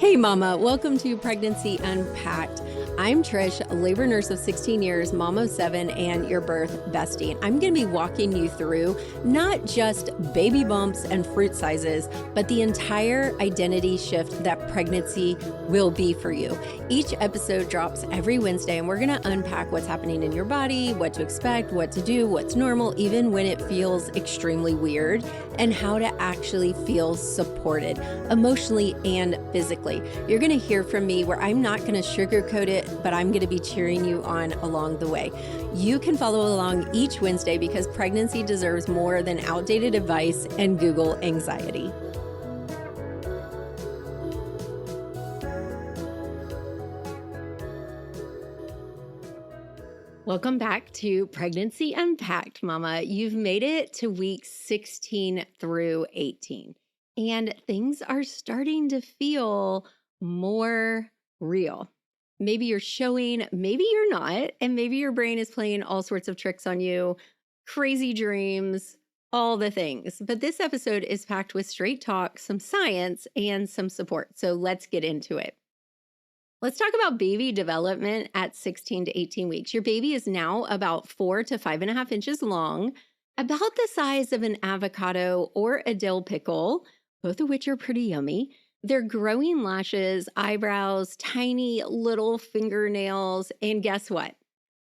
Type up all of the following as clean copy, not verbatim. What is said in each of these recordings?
Hey mama, welcome to Pregnancy Unpacked. I'm Trish, a labor nurse of 16 years, mom of 7, and your birth bestie. I'm going to be walking you through not just baby bumps and fruit sizes, but the entire identity shift that pregnancy will be for you. Each episode drops every Wednesday, and we're going to unpack what's happening in your body, what to expect, what to do, what's normal, even when it feels extremely weird, and how to actually feel supported emotionally and physically. You're going to hear from me where I'm not going to sugarcoat it, but I'm going to be cheering you on along the way. You can follow along each Wednesday because pregnancy deserves more than outdated advice and Google anxiety. Welcome back to Pregnancy Unpacked, Mama. You've made it to weeks 16 through 18, and things are starting to feel more real. Maybe you're showing, maybe you're not, and maybe your brain is playing all sorts of tricks on you, crazy dreams, all the things. But this episode is packed with straight talk, some science, and some support. So let's get into it. Let's talk about baby development at 16 to 18 weeks. Your baby is now about 4 to 5.5 inches long, about the size of an avocado or a dill pickle, both of which are pretty yummy. They're growing lashes, eyebrows, tiny little fingernails, and guess what?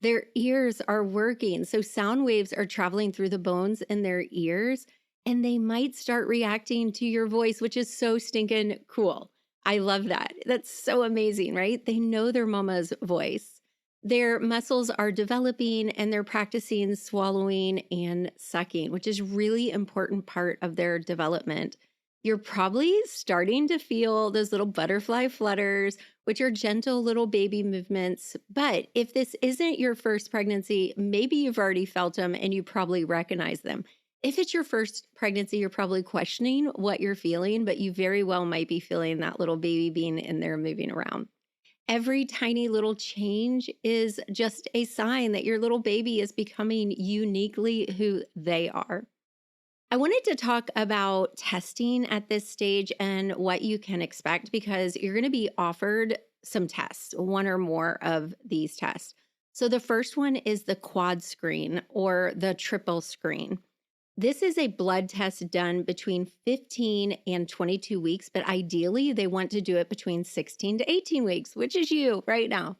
Their ears are working. So sound waves are traveling through the bones in their ears, and they might start reacting to your voice, which is so stinking cool. I love that. That's so amazing, right? They know their mama's voice. Their muscles are developing and they're practicing swallowing and sucking, which is really important part of their development. You're probably starting to feel those little butterfly flutters, which are gentle little baby movements. But if this isn't your first pregnancy, maybe you've already felt them and you probably recognize them. If it's your first pregnancy, you're probably questioning what you're feeling, but you very well might be feeling that little baby being in there moving around. Every tiny little change is just a sign that your little baby is becoming uniquely who they are. I wanted to talk about testing at this stage and what you can expect because you're going to be offered some tests, one or more of these tests. So the first one is the quad screen or the triple screen. This is a blood test done between 15 and 22 weeks, but ideally they want to do it between 16 to 18 weeks, which is you right now.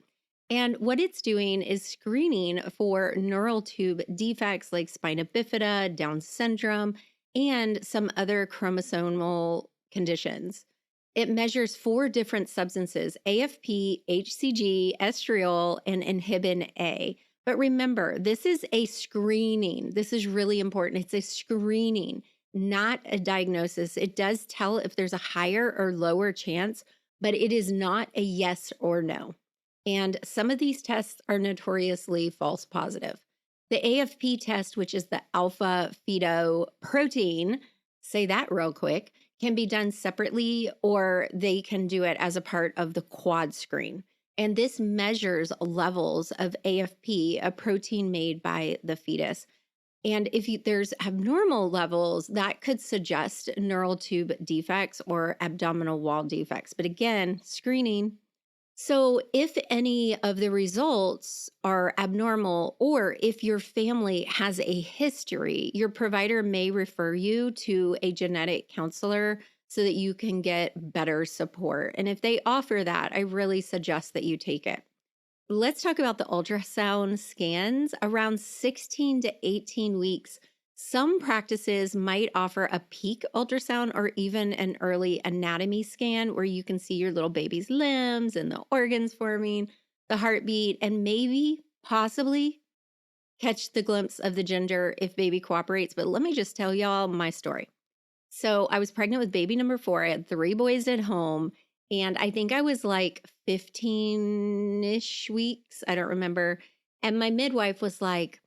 And what it's doing is screening for neural tube defects like spina bifida, Down syndrome, and some other chromosomal conditions. It measures 4 different substances, AFP, HCG, estriol, and inhibin A. But remember, this is a screening. This is really important. It's a screening, not a diagnosis. It does tell if there's a higher or lower chance, but it is not a yes or no. And some of these tests are notoriously false positive. The AFP test, which is the alpha fetoprotein, say that real quick, can be done separately or they can do it as a part of the quad screen. And this measures levels of AFP, a protein made by the fetus. And if there's abnormal levels, that could suggest neural tube defects or abdominal wall defects. But again, screening. So if any of the results are abnormal, or if your family has a history, your provider may refer you to a genetic counselor so that you can get better support. And if they offer that, I really suggest that you take it. Let's talk about the ultrasound scans. Around 16 to 18 weeks, some practices might offer a peak ultrasound or even an early anatomy scan where you can see your little baby's limbs and the organs forming, the heartbeat, and maybe, possibly, catch the glimpse of the gender if baby cooperates. But let me just tell y'all my story. So I was pregnant with baby number 4. I had 3 boys at home, and I think I was like 15-ish weeks. I don't remember. And my midwife was like,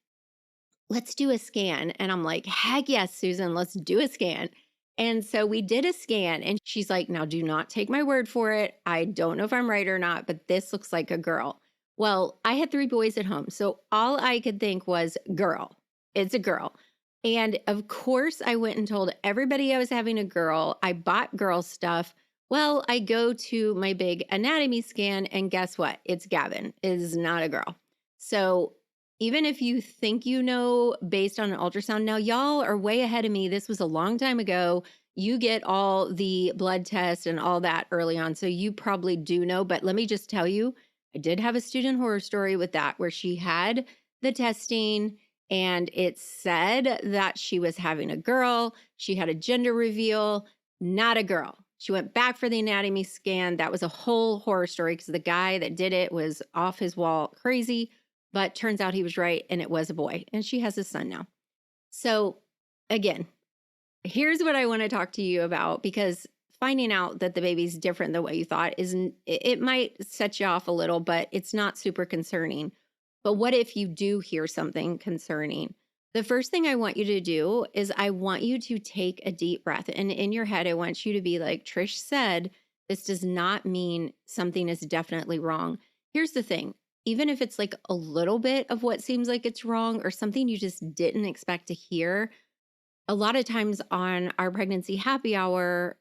let's do a scan. And I'm like, heck yes, Susan, let's do a scan. And so we did a scan and she's like, now do not take my word for it. I don't know if I'm right or not, but this looks like a girl. Well, I had 3 boys at home. So all I could think was girl. It's a girl. And of course I went and told everybody I was having a girl. I bought girl stuff. Well, I go to my big anatomy scan, and guess what? It's Gavin. It is not a girl. So even if you think you know based on an ultrasound, now y'all are way ahead of me. This was a long time ago. You get all the blood tests and all that early on. So you probably do know. But let me just tell you, I did have a student horror story with that where she had the testing and it said that she was having a girl. She had a gender reveal, not a girl. She went back for the anatomy scan. That was a whole horror story because the guy that did it was off his wall crazy, but turns out he was right and it was a boy. And she has a son now. So again, here's what I want to talk to you about, because finding out that the baby's different than what you thought it might set you off a little, but it's not super concerning. But what if you do hear something concerning? The first thing I want you to do is I want you to take a deep breath. And in your head, I want you to be like, Trish said, this does not mean something is definitely wrong. Here's the thing. Even if it's like a little bit of what seems like it's wrong or something you just didn't expect to hear, a lot of times on our pregnancy happy hour,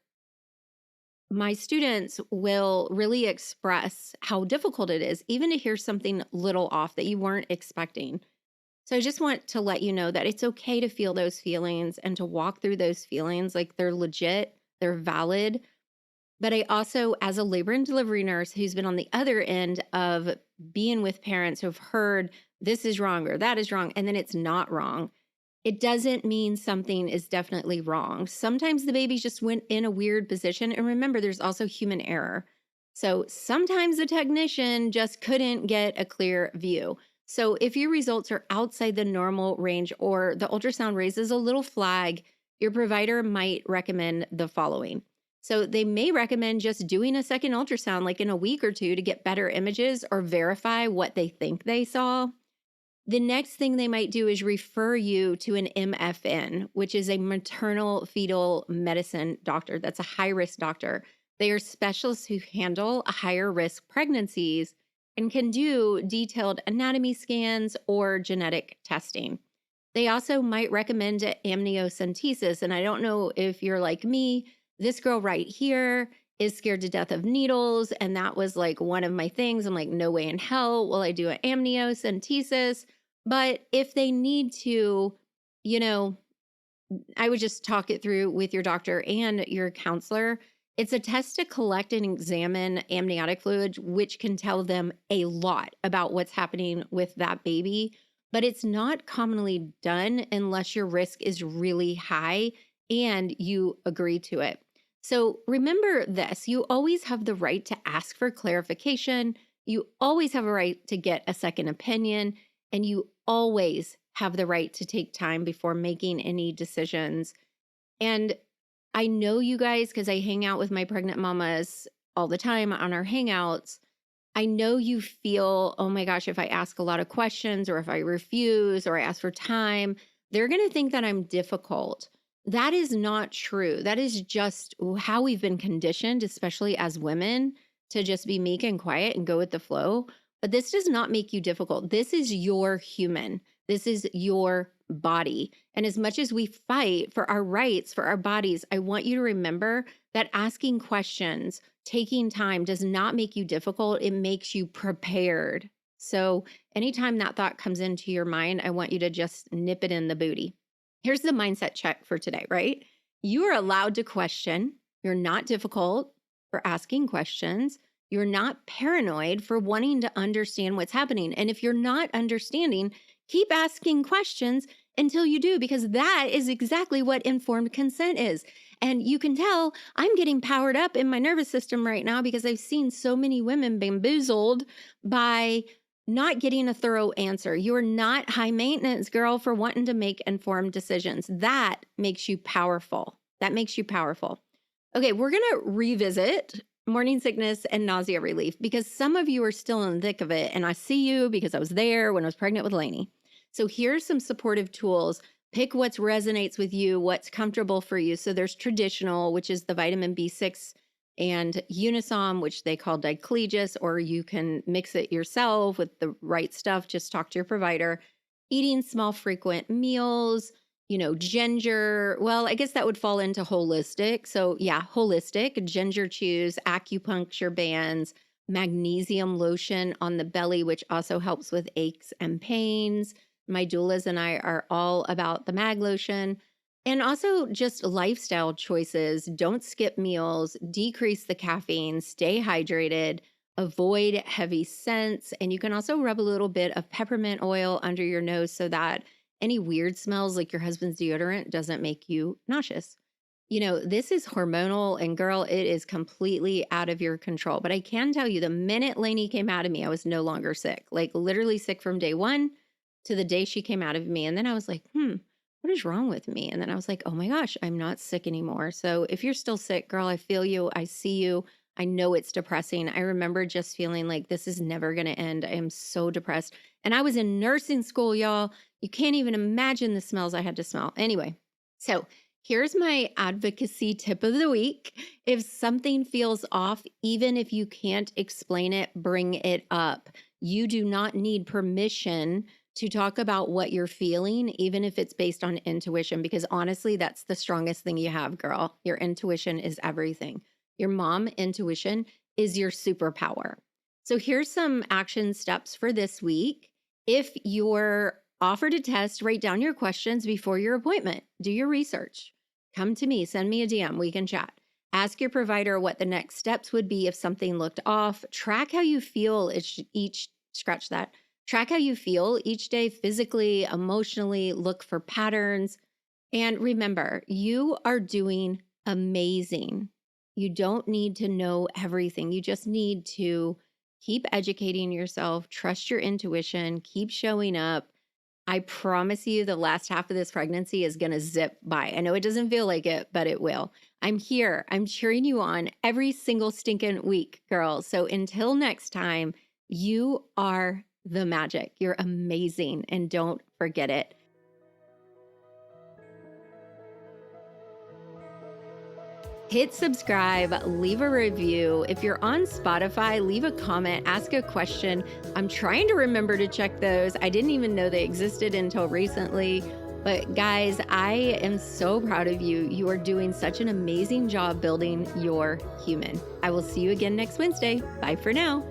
my students will really express how difficult it is, even to hear something little off that you weren't expecting. So I just want to let you know that it's okay to feel those feelings and to walk through those feelings like they're legit, they're valid. But I also, as a labor and delivery nurse who's been on the other end of being with parents who've heard this is wrong or that is wrong, and then it's not wrong, it doesn't mean something is definitely wrong. Sometimes the baby just went in a weird position. And remember, there's also human error. So sometimes the technician just couldn't get a clear view. So if your results are outside the normal range or the ultrasound raises a little flag, your provider might recommend the following. So they may recommend just doing a second ultrasound like in a week or two to get better images or verify what they think they saw. The next thing they might do is refer you to an MFN, which is a maternal fetal medicine doctor. That's a high-risk doctor. They are specialists who handle higher risk pregnancies and can do detailed anatomy scans or genetic testing. They also might recommend amniocentesis. And I don't know if you're like me, this girl right here is scared to death of needles. And that was like one of my things. I'm like, no way in hell will I do an amniocentesis. But if they need to, I would just talk it through with your doctor and your counselor. It's a test to collect and examine amniotic fluid, which can tell them a lot about what's happening with that baby. But it's not commonly done unless your risk is really high and you agree to it. So remember this, you always have the right to ask for clarification. You always have a right to get a second opinion, and you always have the right to take time before making any decisions. And I know you guys, because I hang out with my pregnant mamas all the time on our hangouts. I know you feel, oh my gosh, if I ask a lot of questions or if I refuse or I ask for time, they're going to think that I'm difficult. That is not true. That is just how we've been conditioned, especially as women, to just be meek and quiet and go with the flow. But this does not make you difficult. This is your human. This is your body. And as much as we fight for our rights, for our bodies, I want you to remember that asking questions, taking time does not make you difficult. It makes you prepared. So anytime that thought comes into your mind, I want you to just nip it in the booty. Here's the mindset check for today, right? You are allowed to question. You're not difficult for asking questions. You're not paranoid for wanting to understand what's happening. And if you're not understanding, keep asking questions until you do, because that is exactly what informed consent is. And you can tell I'm getting powered up in my nervous system right now because I've seen so many women bamboozled by not getting a thorough answer. You're not high maintenance, girl, for wanting to make informed decisions. That makes you powerful. That makes you powerful. Okay, we're going to revisit morning sickness and nausea relief because some of you are still in the thick of it. And I see you because I was there when I was pregnant with Lainey. So here's some supportive tools. Pick what resonates with you, what's comfortable for you. So there's traditional, which is the vitamin B6, and Unisom, which they call diclegis, or you can mix it yourself with the right stuff. Just talk to your provider. Eating small, frequent meals, ginger. Well, I guess that would fall into holistic. So yeah, holistic, ginger chews, acupuncture bands, magnesium lotion on the belly, which also helps with aches and pains. My doulas and I are all about the mag lotion. And also just lifestyle choices. Don't skip meals, decrease the caffeine, stay hydrated, avoid heavy scents. And you can also rub a little bit of peppermint oil under your nose so that any weird smells like your husband's deodorant doesn't make you nauseous. This is hormonal, and girl, it is completely out of your control. But I can tell you, the minute Lainey came out of me, I was no longer sick, like literally sick from day one to the day she came out of me. And then I was like, what is wrong with me? And then I was like, oh my gosh, I'm not sick anymore. So if you're still sick, girl, I feel you. I see you. I know it's depressing. I remember just feeling like this is never going to end. I am so depressed. And I was in nursing school, y'all. You can't even imagine the smells I had to smell. Anyway, so here's my advocacy tip of the week. If something feels off, even if you can't explain it, bring it up. You do not need permission to talk about what you're feeling, even if it's based on intuition, because honestly, that's the strongest thing you have, girl. Your intuition is everything. Your mom intuition is your superpower. So here's some action steps for this week. If you're offered a test, write down your questions before your appointment. Do your research. Come to me, send me a DM, we can chat. Ask your provider what the next steps would be if something looked off. Track how you feel Track how you feel each day, physically, emotionally, look for patterns. And remember, you are doing amazing. You don't need to know everything. You just need to keep educating yourself, trust your intuition, keep showing up. I promise you the last half of this pregnancy is going to zip by. I know it doesn't feel like it, but it will. I'm here. I'm cheering you on every single stinking week, girl. So until next time, you are the magic. You're amazing, and don't forget it. Hit subscribe, leave a review. If you're on Spotify, leave a comment, ask a question. I'm trying to remember to check those. I didn't even know they existed until recently. But guys, I am so proud of you. You are doing such an amazing job building your human. I will see you again next Wednesday. Bye for now.